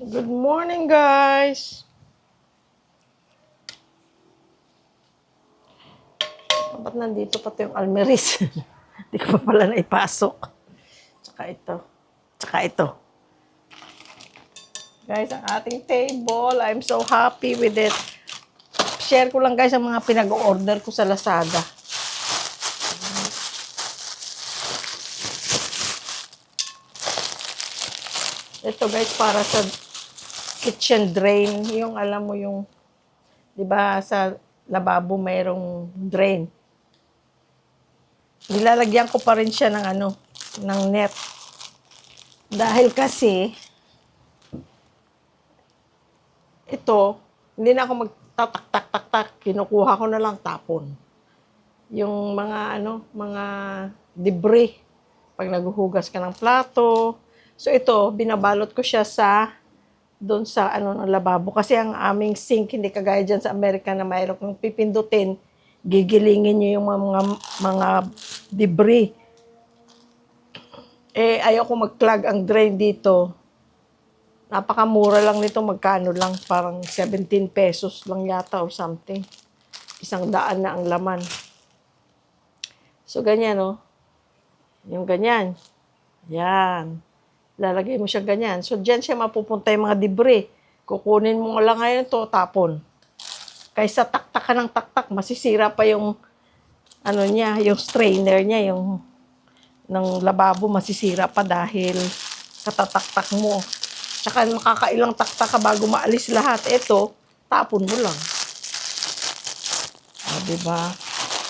Good morning, guys. Ba't nandito pati yung almeris? Hindi ko pa pala naipasok. Tsaka ito. Tsaka ito. Guys, ang ating table. I'm so happy with it. Share ko lang, guys, ang mga pinag-order ko sa Lazada. Ito, guys, para sa kitchen drain. Yung, alam mo, yung, di ba, sa lababo mayroong drain. Nilalagyan ko pa rin siya ng ng net. Dahil kasi, ito, hindi na ako magtatak-tak-tak-tak. Kinukuha ko na lang tapon. Yung mga debris. Pag naghuhugas ka ng plato. So ito, binabalot ko siya doon sa ng lababo. Kasi ang aming sink, hindi kagaya dyan sa Amerika na mayroon kang pipindutin, gigilingin nyo yung mga debris. Ayoko mag-clog ang drain dito. Napakamura lang nito, magkano lang, parang 17 pesos lang yata or something. 100 na ang laman. So, ganyan, no? Yung ganyan. Yan. Lalagay mo siya ganyan. So, dyan siya mapupunta yung mga debris. Kukunin mo lang ngayon to tapon. Kaysa taktak ka ng taktak, masisira pa yung, yung strainer niya, yung ng lababo, masisira pa dahil katataktak mo. Tsaka makakailang taktak ka bago maalis lahat. Ito, tapon mo lang. Diba?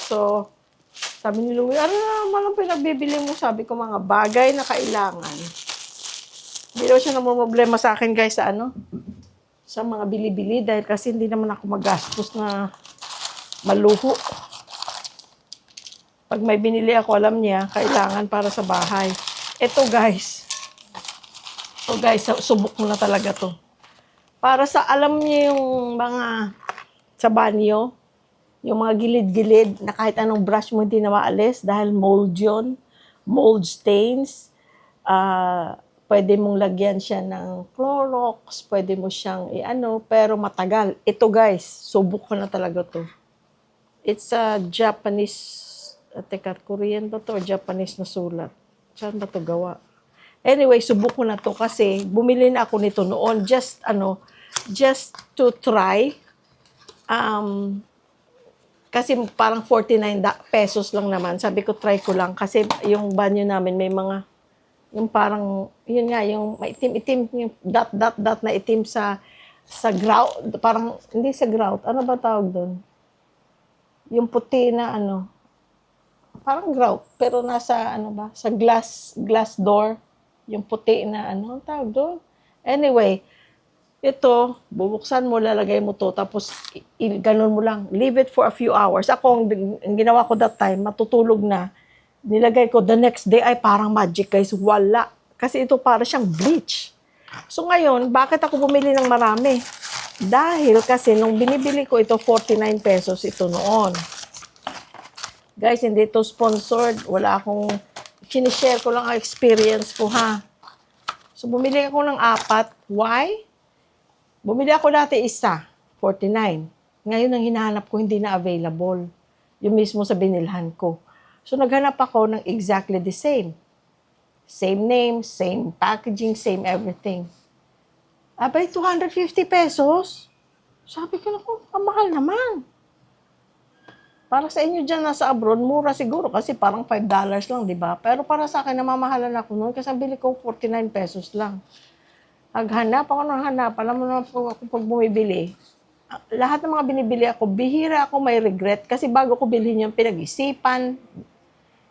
So, sabi ni Louie, ano naman ang pinagbibili mo? Sabi ko, mga bagay na kailangan. Hindi daw siya namumroblema sa akin, guys, sa mga bili-bili dahil kasi hindi naman ako magastos na maluho. Pag may binili ako, alam niya, kailangan para sa bahay. Ito, guys. Subok mo na talaga to. Para sa, alam niyo yung mga sa banyo, yung mga gilid-gilid na kahit anong brush mo hindi na maalis dahil mold yun, mold stains. Pwede mong lagyan siya ng Clorox, pwede mo siyang pero matagal. Ito, guys, subok ko na talaga to. It's a Japanese, Korean ba to? Japanese na sulat. Saan ba to gawa? Anyway, subok ko na to kasi bumili na ako nito noon just to try. Kasi parang 49 pesos lang naman. Sabi ko try ko lang kasi yung banyo namin may mga yung parang yun nga yung maitim-itim yung dot na itim sa grout, parang hindi sa grout. Ano ba tawag doon? Yung puti na parang grout pero nasa sa glass door. Yung puti na tawag doon. Anyway, ito, bubuksan mo, lalagay mo to, tapos ganun mo lang. Leave it for a few hours. Ako, ang ginawa ko that time, matutulog na. Nilagay ko, the next day ay parang magic, guys. Wala. Kasi ito para siyang bleach. So ngayon, bakit ako bumili ng marami? Dahil kasi nung binibili ko ito, 49 pesos ito noon. Guys, hindi ito sponsored. Wala akong sinishare ko lang ang experience ko, ha. So, bumili ako ng 4. Why? Bumili ako dati isa, 49. Ngayon, ang hinahanap ko, hindi na available. Yung mismo sa binilhan ko. So, naghanap ako ng exactly the same. Same name, same packaging, same everything. Abay, 250 pesos? Sabi ko, naku, mahal naman. Para sa inyo dyan nasa abroad, mura siguro kasi parang $5 lang, di ba? Pero para sa akin, namamahalan ako noon kasi bili ko 49 pesos lang. Naghanap ako ng hanap. Alam mo naman po ako pag bumibili, lahat ng mga binibili ako, bihira ako may regret kasi bago ko bilhin yung pinag-isipan,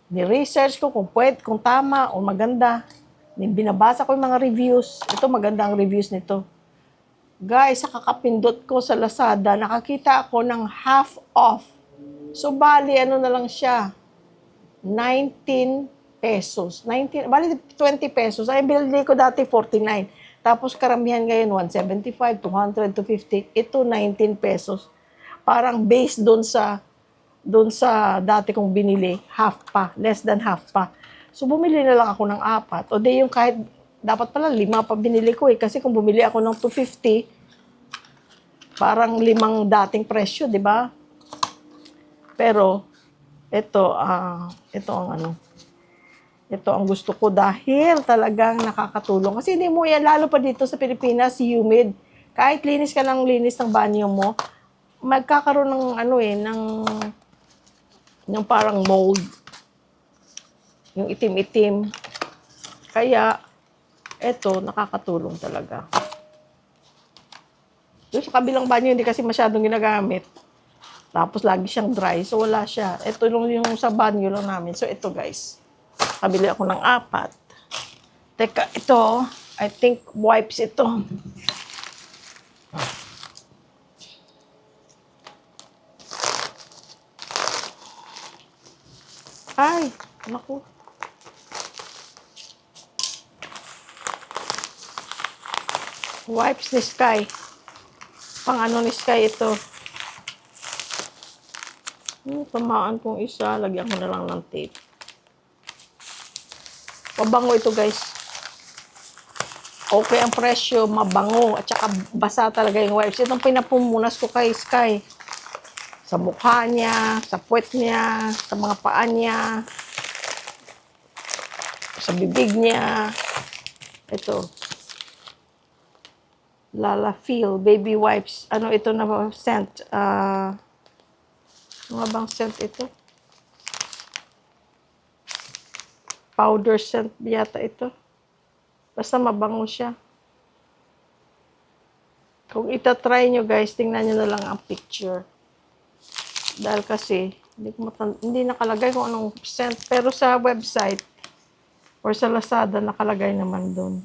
ni-research ko kung pwede, kung tama o maganda. Binabasa ko yung mga reviews. Ito, maganda ang reviews nito. Guys, sa kakapindot ko sa Lazada, nakakita ako ng half off. So, bali, na lang siya? 19 pesos. Bali, 20 pesos. Ay, binili ko dati 49. Tapos, karamihan ngayon, 175, 200, 250. Ito, 19 pesos. Parang based doon sa dati kong binili, half pa. Less than half pa. So, bumili na lang ako ng 4. O di yung kahit dapat pala 5 pa binili ko eh. Kasi kung bumili ako ng 250, parang 5 dating presyo, di ba? Pero, ito ang ano, ito ang gusto ko dahil talagang nakakatulong. Kasi hindi mo yan, lalo pa dito sa Pilipinas, humid. Kahit linis ka ng linis ng banyo mo, magkakaroon ng ano eh, ng parang mold. Yung itim-itim. Kaya, ito, nakakatulong talaga. Doon sa kabilang banyo, hindi kasi masyadong ginagamit. Tapos, lagi siyang dry. So, wala siya. Ito yung sa banyo lang namin. So, ito guys. Kabili ako ng 4. Teka, ito, I think wipes ito. Ay, naku. Wipes ni Sky. Pang ano ni Sky ito. Tamaan kong isa. Lagyan ko na lang ng tape. Mabango ito guys. Okay ang presyo, mabango. At saka basa talaga yung wipes. Itong pinapumunas ko kay Sky. Sa mukha niya, sa puwet niya, sa mga paa niya, sa bibig niya. Ito. Lala Feel Baby Wipes. Ano ito na scent? Ano bang scent ito? Powder scent yata ito. Basta mabango siya. Kung itatry nyo guys, tingnan nyo na lang ang picture. Dahil kasi, hindi nakalagay kung anong scent. Pero sa website, or sa Lazada, nakalagay naman doon.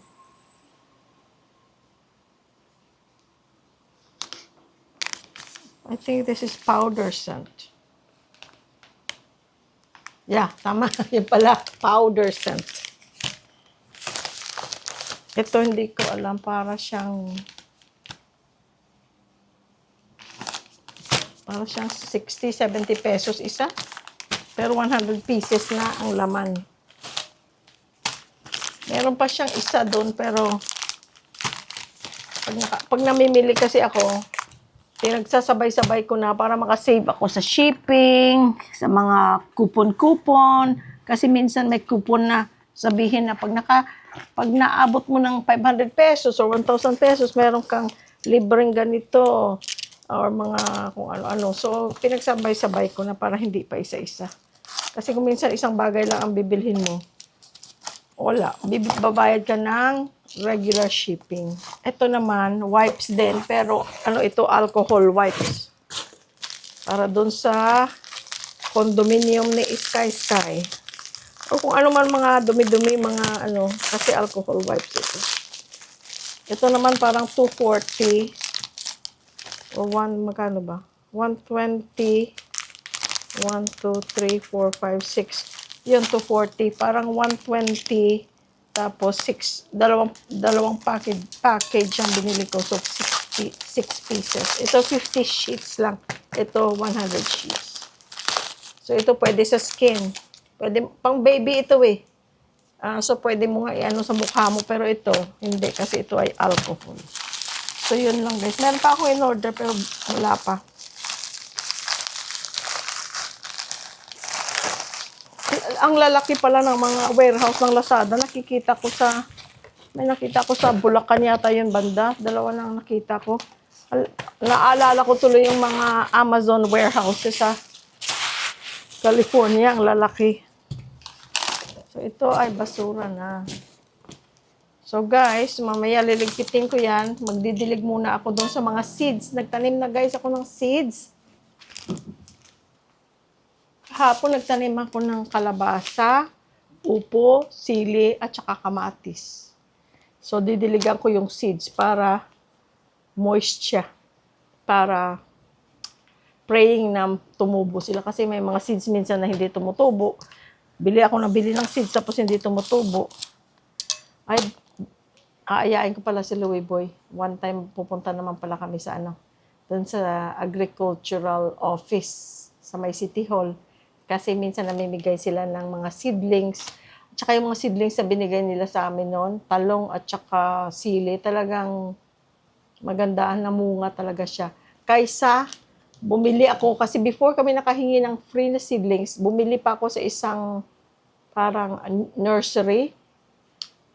I think this is powder scent. Yeah, tama. Yan pala, powder scent. Ito hindi ko alam, para siyang 60, 70 pesos isa. Pero 100 pieces na ang laman. Meron pa siyang isa doon, pero pag namimili kasi ako, pinagsasabay-sabay ko na para makasave ako sa shipping, sa mga coupon-coupon. Kasi minsan may coupon na sabihin na pag naabot mo ng 500 pesos or 1,000 pesos, meron kang libreng ganito or mga kung ano-ano. So, pinagsabay-sabay ko na para hindi pa isa-isa. Kasi kung minsan isang bagay lang ang bibilhin mo, wala. Babayad ka ng regular shipping. Ito naman, wipes din. Pero, ito, alcohol wipes. Para dun sa condominium ni Sky. O kung ano man mga dumi-dumi, kasi alcohol wipes ito. Ito naman parang 240. O magkano ba? 120. 1, 2, 3, 4, 5, 6. Yun, 240. Parang 120. Tapos, dalawang package ang binili ko. So, 6 pieces. Ito, 50 sheets lang. Ito, 100 sheets. So, ito pwede sa skin. Pwede, pang baby ito eh. So, pwede mo nga i-ano sa mukha mo. Pero ito, hindi. Kasi ito ay alcohol. So, yun lang guys. Meron pa ako in order pero wala pa. Ang lalaki pala ng mga warehouse ng Lazada, may nakita ko sa Bulacan yata yun banda. 2 lang nakita ko. Naalala ko tuloy yung mga Amazon warehouses sa California, ang lalaki. So, ito ay basura na. So, guys, mamaya liligpitin ko yan. Magdidilig muna ako doon sa mga seeds. Nagtanim na guys ako ng seeds. Hapon nagtanim ako ng kalabasa, upo, sili, at saka kamatis. So, didiligan ko yung seeds para moist siya. Para praying na tumubo sila. Kasi may mga seeds minsan na hindi tumutubo. Bili ng seeds tapos hindi tumutubo. Ay, aayain ko pala si Louie Boy. One time pupunta naman pala kami sa doon sa agricultural office sa may City Hall. Kasi minsan namimigay sila ng mga seedlings Tsaka yung mga seedlings na binigay nila sa amin noon, talong at tsaka sili, talagang magandaan na munga talaga siya. Kaysa bumili ako, kasi before kami nakahingi ng free na seedlings, bumili pa ako sa isang parang nursery.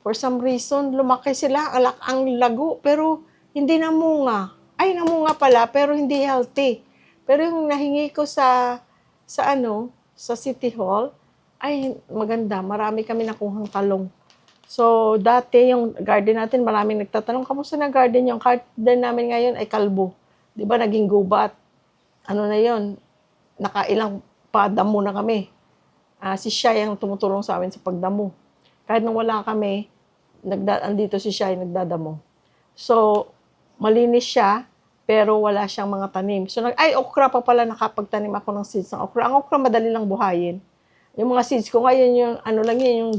For some reason, lumaki sila, ang lago, pero hindi namunga. Ay, namunga pala, pero hindi healthy. Pero yung nahingi ko sa City Hall, ay maganda. Marami kami nakuhang talong. So, dati yung garden natin, maraming nagtatanong, kamusta na garden? Yung garden namin ngayon ay kalbo. Di ba, naging gubat. Ano na yon, nakailang padamo na kami. Si Shai ang tumutulong sa amin sa pagdamo. Kahit nung wala kami, andito si Shai nagdadamo. So, malinis siya, pero wala siyang mga tanim. So, okra pa pala, nakapagtanim ako ng seeds ng okra. Ang okra madali lang buhayin. Yung mga seeds ko ngayon, yung yung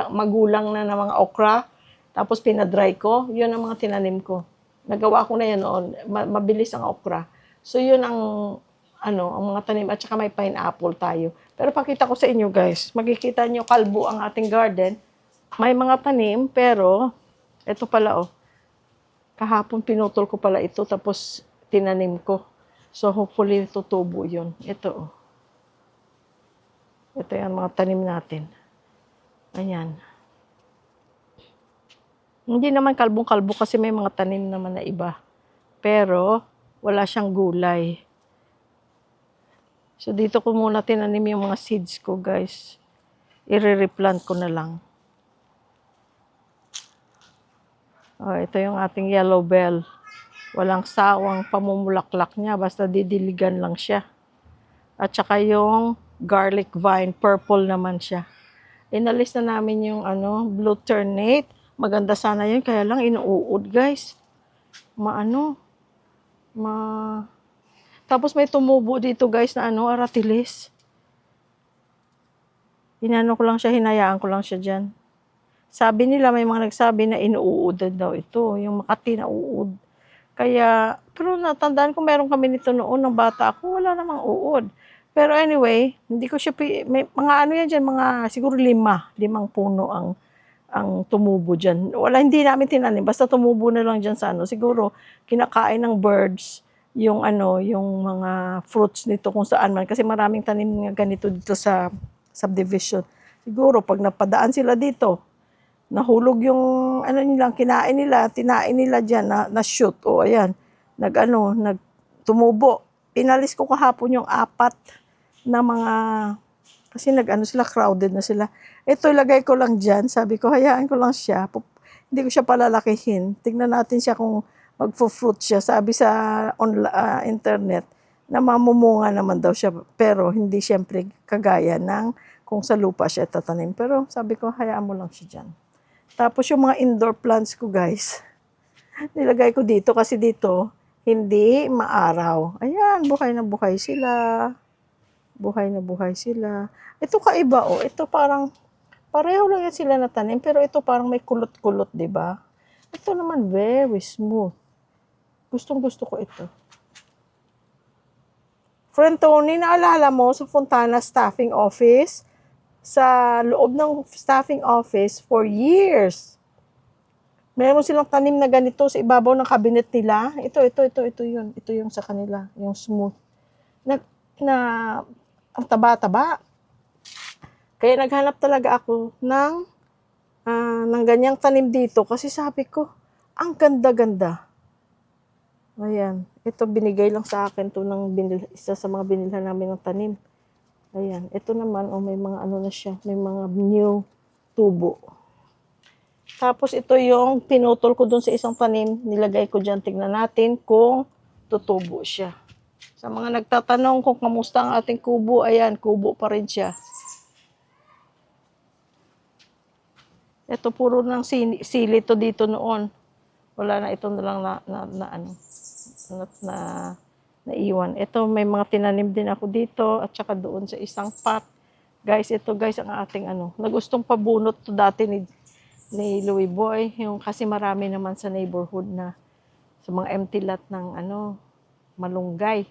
magulang na ng mga okra, tapos pinadry ko, yun ang mga tinanim ko. Nagawa ko na yan noon, mabilis ang okra. So, yun ang mga tanim, at saka may pineapple tayo. Pero pakita ko sa inyo guys, makikita nyo kalbo ang ating garden. May mga tanim, pero ito pala kahapon pinutol ko pala ito, tapos tinanim ko. So, hopefully tutubo yun. Ito Ito yung mga tanim natin. Ayan. Hindi naman kalbong-kalbo kasi may mga tanim naman na iba. Pero, wala siyang gulay. So, dito ko muna tinanim yung mga seeds ko, guys. I-replant ko na lang. Ito yung ating yellow bell. Walang sawang pamumulaklak niya, basta didiligan lang siya. At saka yung garlic vine, purple naman siya. Inalis na namin yung blue ternate. Maganda sana yun, kaya lang inuud, guys. Tapos may tumubo dito, guys, na aratilis. Hinayaan ko lang siya dyan. Sabi nila, may mga nagsabi na inuudan daw ito, yung Makati na uud. Kaya, pero natandaan ko meron kami nito noon ng bata ako, wala namang uod. Pero anyway, hindi ko siya, may mga yan dyan, mga siguro 5 puno ang tumubo dyan. Hindi namin tinanim, basta tumubo na lang dyan sa siguro kinakain ng birds yung yung mga fruits nito kung saan man. Kasi maraming tanim nga ganito dito sa subdivision. Siguro pag napadaan sila dito, nahulog yung kinain nila, tinain nila dyan na shoot. Ayan, tumubo. Inalis ko kahapon yung 4 na mga, kasi sila, crowded na sila. Ito, ilagay ko lang dyan. Sabi ko, hayaan ko lang siya. Hindi ko siya palalakihin. Tignan natin siya kung magfo-fruit siya. Sabi sa internet na mamumunga naman daw siya. Pero hindi siyempre kagaya ng kung sa lupa siya tatanim. Pero sabi ko, hayaan mo lang siya dyan. Tapos yung mga indoor plants ko, guys, nilagay ko dito kasi dito hindi maaraw. Ayan, buhay na buhay sila. Buhay na buhay sila. Ito kaiba, ito parang pareho lang yan sila na tanim, pero ito parang may kulot-kulot, di ba? Ito naman very smooth. Gustong-gusto ko ito. Friend Tony, naalala mo sa Fontana Staffing Office? Sa loob ng staffing office for years. Meron silang tanim na ganito sa ibabaw ng cabinet nila. Ito yun. Ito yung sa kanila, yung smooth. Ang taba-taba. Kaya naghanap talaga ako ng ganyang tanim dito kasi sabi ko, ang ganda-ganda. Ayan. Ito binigay lang sa akin to isa sa mga binilhan namin ng tanim. Ayan. Ito naman, may mga na siya. May mga new tubo. Tapos ito yung pinutol ko dun sa isang tanim. Nilagay ko dyan. Tignan natin kung tutubo siya. Sa mga nagtatanong kung kamusta ang ating kubo, ayan, kubo pa rin siya. Ito puro ng sili to dito noon. Wala na, ito na lang naiwan. Ito, may mga tinanim din ako dito at saka doon sa isang pot. Guys, ito guys ang ating nagustong pabunot to dati ni Louie Boy. Yung kasi marami naman sa neighborhood na sa mga empty lot ng malunggay.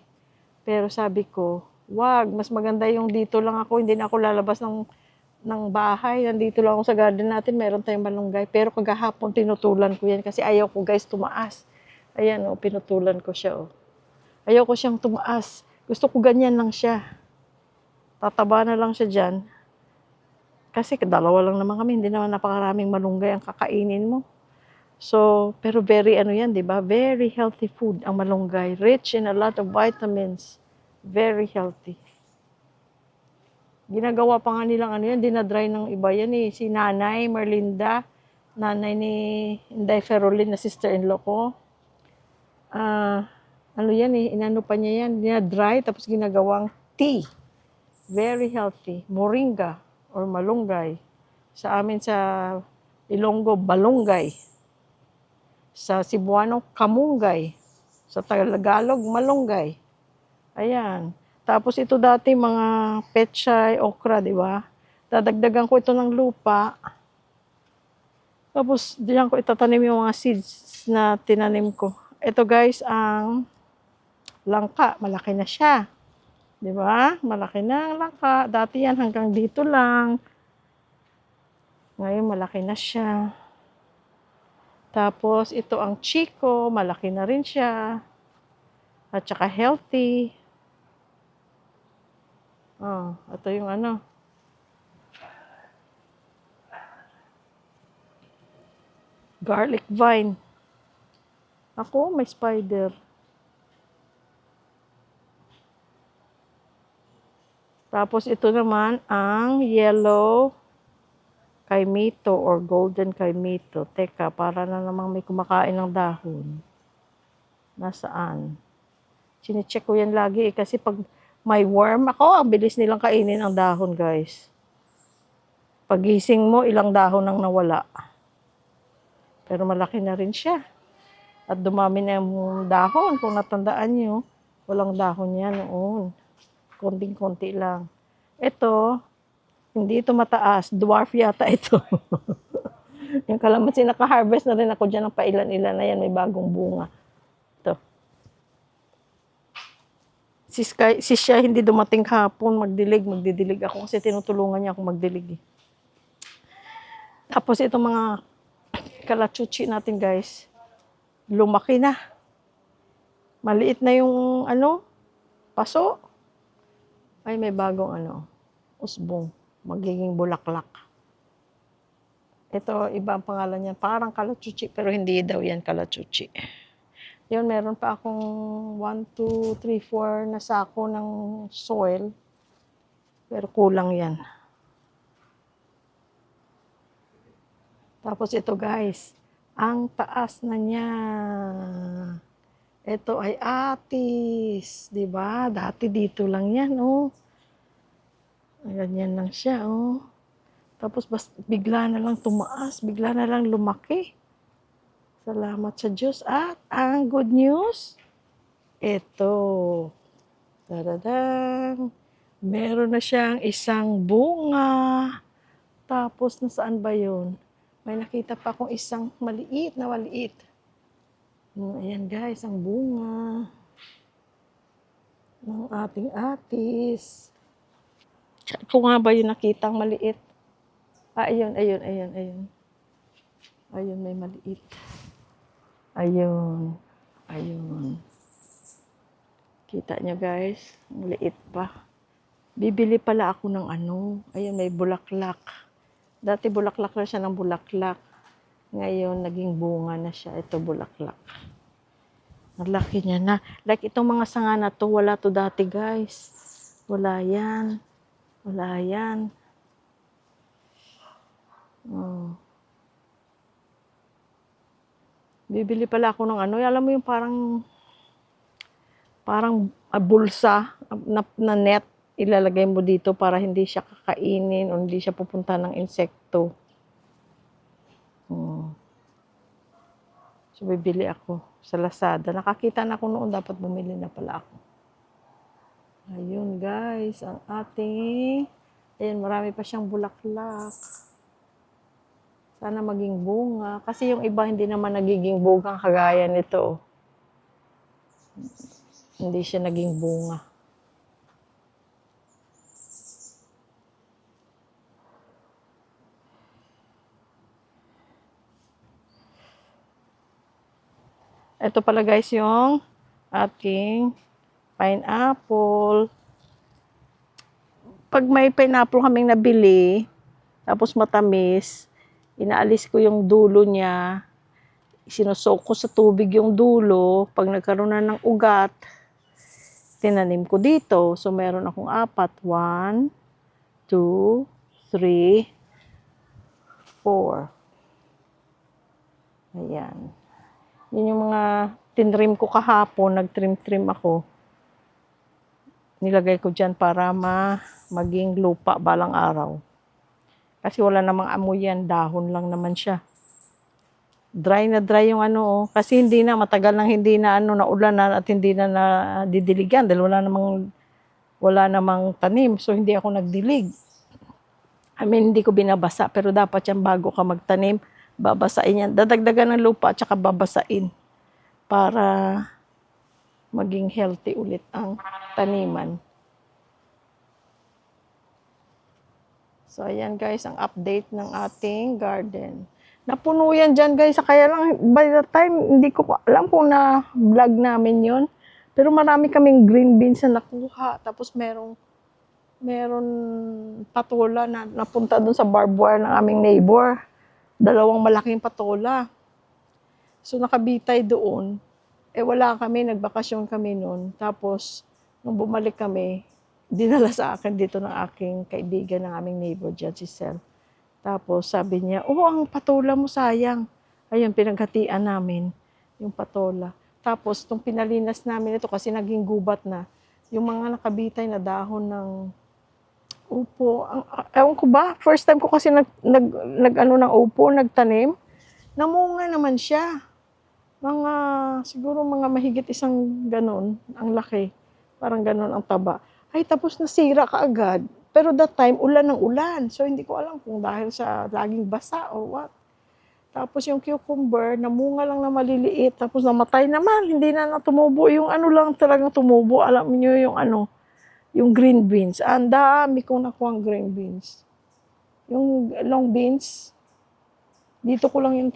Pero sabi ko, wag, mas maganda yung dito lang ako, hindi na ako lalabas ng ng bahay. Nandito lang ako sa garden natin, meron tayong malunggay. Pero kagahapon, tinutulan ko yan kasi ayaw ko guys tumaas. Ayan o, pinutulan ko siya o. Ayaw ko siyang tumaas. Gusto ko ganyan lang siya. Tataba na lang siya dyan. Kasi dalawa lang naman kami, hindi naman napakaraming malunggay ang kakainin mo. So, pero very ano yan, di ba? Very healthy food ang malunggay. Rich in a lot of vitamins. Very healthy. Ginagawa pa nga nilang ano yan, dinadry ng iba yan eh. Si Nanay Merlinda, nanay ni Inday Ferolin na sister-in-law ko. Ano yan eh, inano pa niya yan, dinadry tapos ginagawang tea. Very healthy. Moringa or malunggay. Sa amin sa Ilonggo, balunggay. Sa Cebuano, kamunggay. Sa Tagalog, malunggay. Ayan. Tapos ito dati mga pechay, okra, di ba? Dadagdagan ko ito ng lupa. Tapos diyan ko itatanim yung mga seeds na tinanim ko. Ito guys, ang langka. Malaki na siya. Di ba? Malaki na ang langka. Dati yan hanggang dito lang. Ngayon malaki na siya. Tapos, ito ang Chico, malaki na rin siya. At saka healthy. Ito yung ano. Garlic vine. Ako, may spider. Tapos, ito naman ang yellow kaimito or golden kaimito. Teka, para na namang may kumakain ng dahon. Nasaan? Sine-check ko yan lagi eh, kasi pag may worm ako, ang bilis nilang kainin ang dahon, guys. Pagising mo, ilang dahon nang nawala. Pero malaki na rin siya. At dumami na yung dahon. Kung natandaan nyo, walang dahon yan noon. Konting-konti lang. Ito, hindi ito mataas. Dwarf yata ito. Yung kalamansi, naka-harvest na rin ako dyan ng pailan-ilan na yan. May bagong bunga. Ito. Si siya hindi dumating hapon, magdidilig ako kasi tinutulungan niya ako magdilig. Tapos itong mga kalachuchi natin guys, lumaki na. Maliit na yung ano, paso. Ay may bagong ano, usbong, magiging bulaklak. Ito, iba ang pangalan niya. Parang kalachuchi, pero hindi daw yan kalachuchi. Yun, meron pa akong 1, 2, 3, 4 na sako ng soil. Pero kulang yan. Tapos ito guys, ang taas na niya. Ito ay atis. Diba? Dati dito lang yan, oh. Ganyan lang siya, oh. Tapos bigla na lang tumaas, bigla na lang lumaki. Salamat sa Diyos. At ang good news, ito. Tadadang. Meron na siyang isang bunga. Tapos nasaan ba yun? May nakita pa akong isang maliit na maliit. Ayan guys, ang bunga ng ating atis. Kung nga ba yung nakitang maliit? Ayun. Ayun, may maliit. Ayun. Kita nyo guys, ang liit pa. Bibili pala ako ng ano. Ayun, may bulaklak. Dati bulaklak na siya ng bulaklak. Ngayon, naging bunga na siya. Ito, bulaklak. Ang laki niya na. Like itong mga sanga na to, wala to dati guys. Wala yan. Oh. Bibili pala ako ng ano. Alam mo yung parang bulsa na net. Ilalagay mo dito para hindi siya kakainin o hindi siya pupunta ng insekto. So, bibili ako sa Lazada. Nakakita na ako noon, dapat bumili na pala ako. Ayun guys, ang ating, ayun, marami pa siyang bulaklak. Sana maging bunga. Kasi yung iba hindi naman nagiging bunga kagaya nito. Hindi siya naging bunga. Ito pala guys yung ating pineapple. Pag may pineapple kaming nabili, tapos matamis, inaalis ko yung dulo niya, sinusok ko sa tubig yung dulo. Pag nagkaroon na ng ugat, tinanim ko dito. So, meron akong 4. 1, 2, 3, 4. Ayan. Yun yung mga tinrim ko kahapon. Nagtrim-trim ako. Nilagay ko dyan para maging lupa balang araw. Kasi wala namang amoy yan. Dahon lang naman siya. Dry na dry yung kasi hindi na, matagal nang hindi na naulanan at hindi na nadidiligan dahil wala namang tanim. So, hindi ako nagdilig. Hindi ko binabasa, pero dapat yan bago ka magtanim, babasain yan. Dadagdagan ng lupa at saka babasain para maging healthy ulit ang taniman. So, ayan guys, ang update ng ating garden. Napuno yan dyan guys, kaya lang by the time, hindi ko alam kung na-vlog namin yon. Pero marami kaming green beans na nakuha. Tapos meron patola na napunta doon sa barbed wire ng aming neighbor. 2 malaking patola. So nakabitay doon. Wala kami, nagbakasyon kami noon. Tapos nung bumalik kami, dinala sa akin dito ng aking kaibigan ng aming neighbor dyan, si Sel. Tapos sabi niya, ang patola mo sayang. Ayun, pinaghatian namin yung patola. Tapos nung pinalinas namin ito kasi naging gubat na, yung mga nakabitay na dahon ng upo. Ewan ko ba, first time ko kasi ng upo, nagtanim. Namunga naman siya. Siguro mga mahigit isang ganon, ang laki. Parang ganon ang taba. Ay, tapos nasira kaagad. Pero that time, ulan ng ulan. So, hindi ko alam kung dahil sa laging basa or what. Tapos yung cucumber, namunga lang na maliliit. Tapos namatay naman. Hindi na tumubo. Yung lang talagang tumubo. Alam niyo yung yung green beans. Ang dami kong nakuha green beans. Yung long beans, dito ko lang yung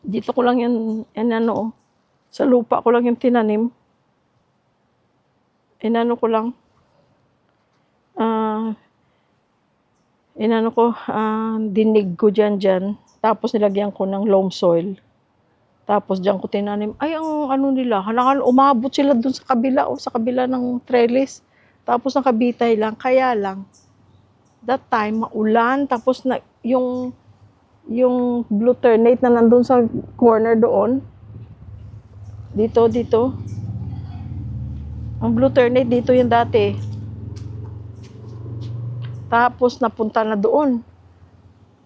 dito ko lang yung sa lupa ko lang yung tinanim. Ko lang. Dinig ko dyan. Tapos nilagyan ko ng loam soil. Tapos dyan ko tinanim. Ay, ang nila, umabot sila dun sa kabila ng trellis. Tapos nakabitay lang. Kaya lang, that time, maulan. Tapos yung blue ternate na nandun sa corner doon. Dito. Ang blue ternate dito yung dati. Tapos napunta na doon.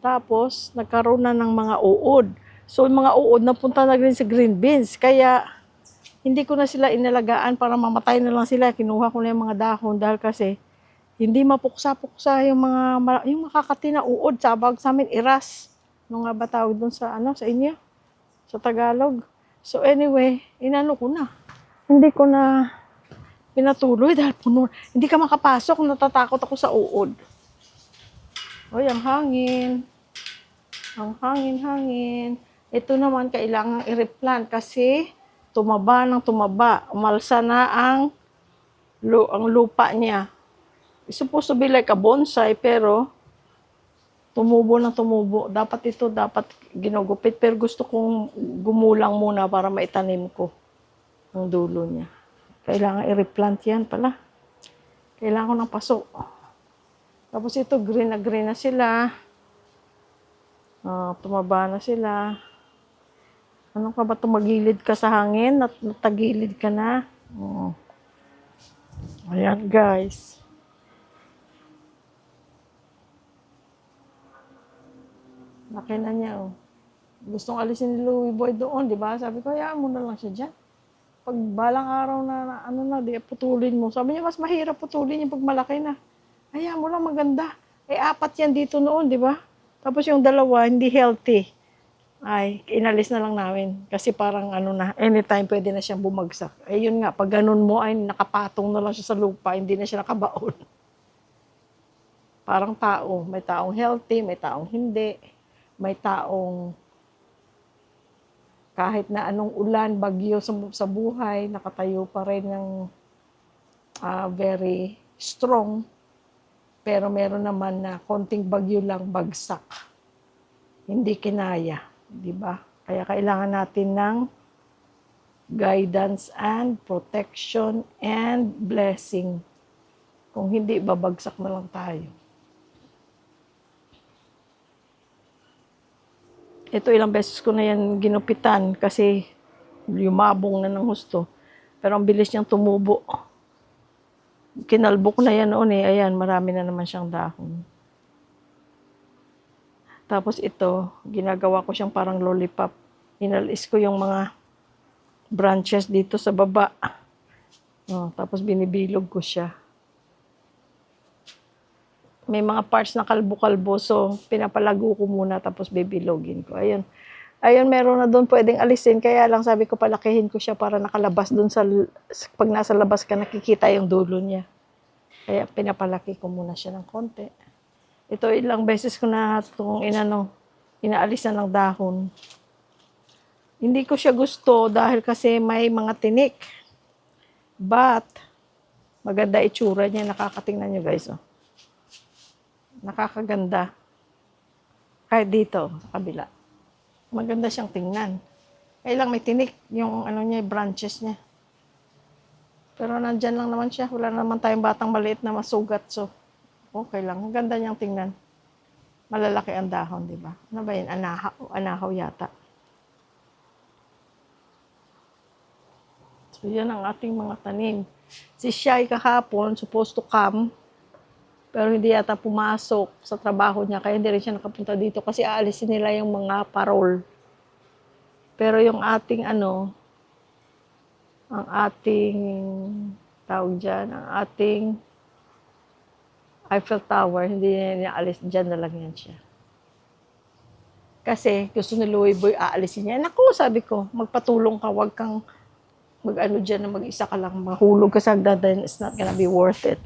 Tapos nagkaroon na ng mga uod. So, yung mga uod napunta na rin sa green beans. Kaya, hindi ko na sila inalagaan para mamatay na lang sila. Kinuha ko na yung mga dahon dahil kasi hindi mapuksa-puksa yung makakati na uod. Sabag sa amin, iras. Ano nga ba tawag doon sa inyo? Sa Tagalog. So, anyway, ko na. Hindi ko na pinatuloy dahil puno. Hindi ka makapasok, natatakot ako sa uod. Oy, ang hangin. Ang hangin. Ito naman kailangan i-replant kasi tumaba. Umalsa na ang lupa niya. It's supposed to be like a bonsai pero tumubo. Dapat ginugupit pero gusto kong gumulang muna para maitanim ko ang dulo niya. Kailangan i-replant yan pala. Kailangan ko ng paso. Tapos ito green na sila. Tumaba na sila. Ano ka ba, tumagilid ka sa hangin? Natagilid ka na? Ayan guys. Laki na niya Gustong alisin ni Louie Boy doon, di ba? Sabi ko, hayaan mo na lang siya dyan. Pag balang araw na, di putulin mo. Sabi niya, mas mahirap putulin yung pag malaki na. Hayaan mo lang, maganda. 4 yan dito noon, di ba? Tapos yung 2, hindi healthy. Ay, inalis na lang namin. Kasi parang anytime pwede na siyang bumagsak. Yun nga, pag ganun mo, ay nakapatong na lang siya sa lupa, hindi na siya nakabaon. Parang tao. May taong healthy, may taong hindi. May taong kahit na anong ulan, bagyo sa buhay, nakatayo pa rin ng very strong. Pero meron naman na konting bagyo lang, bagsak. Hindi kinaya, di ba? Kaya kailangan natin ng guidance and protection and blessing. Kung hindi, babagsak na lang tayo. Ito ilang beses ko na yan ginupitan kasi lumabong na ng husto. Pero ang bilis niyang tumubo. Kinalbok na yan noon eh. Ayan, marami na naman siyang dahon. Tapos ito, ginagawa ko siyang parang lollipop. Inalis ko yung mga branches dito sa baba. Tapos binibilog ko siya. May mga parts na kalbo-kalbo, so pinapalago ko muna tapos bibilogin ko. Ayun. Ayun, meron na doon pwedeng alisin. Kaya lang sabi ko palakihin ko siya para nakalabas doon pag nasa labas ka, nakikita yung dulo niya. Kaya pinapalaki ko muna siya ng konti. Ito ilang beses ko na itong inaalis na ng dahon. Hindi ko siya gusto dahil kasi may mga tinik. But, maganda itsura niya. Nakakatingnan nyo guys. Nakakaganda. Kahit dito, sa kabila. Maganda siyang tingnan. Kailang may tinik yung branches niya. Pero nandyan lang naman siya. Wala naman tayong batang maliit na masugat. So, okay lang. Ang ganda niyang tingnan. Malalaki ang dahon, di ba? Ano ba yun? Anahaw yata. So, yan ang ating mga tanim. Si Shai kahapon, supposed to come, pero hindi yata pumasok sa trabaho niya, kaya hindi rin siya nakapunta dito kasi aalisin nila yung mga parol. Pero yung ating ang ating tawag dyan, ang ating Eiffel Tower, hindi niya alis, dyan na lang yan siya. Kasi gusto ni Louie Boy aalisin niya. Naku, sabi ko, magpatulong ka, wag kang dyan na mag-isa ka lang, mahulog ka sa hagdan, it's not gonna be worth it.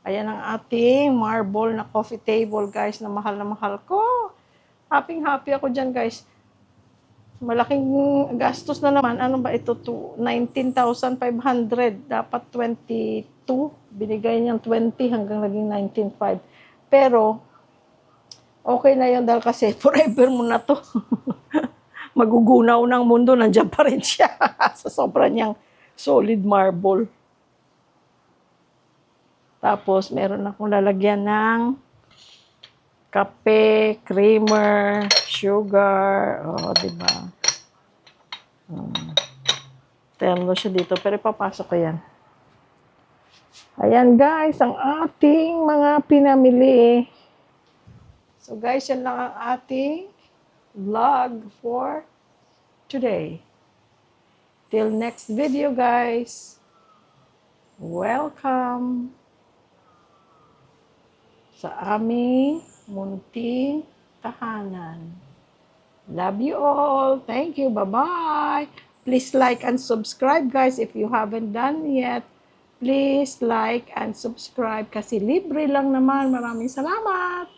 Ayan ang ating marble na coffee table, guys, na mahal ko. Happy ako dyan, guys. Malaking gastos na naman. Ano ba ito? 19,500. Dapat 22. Binigay niyang 20 hanggang naging 19,500. Pero, okay na yun dahil kasi forever mo na to. Magugunaw ng mundo, nandiyan pa rin siya. Sa sobrang niyang solid marble. Tapos, meron akong lalagyan ng kape, creamer, sugar. Diba? Terno siya dito. Pero ipapasok ko yan. Ayan, guys, ang ating mga pinamili. So, guys, yan lang ang ating vlog for today. Till next video, guys. Welcome sa aming munting tahanan. Love you all. Thank you. Bye-bye. Please like and subscribe, guys. If you haven't done yet, please like and subscribe kasi libre lang naman. Maraming salamat.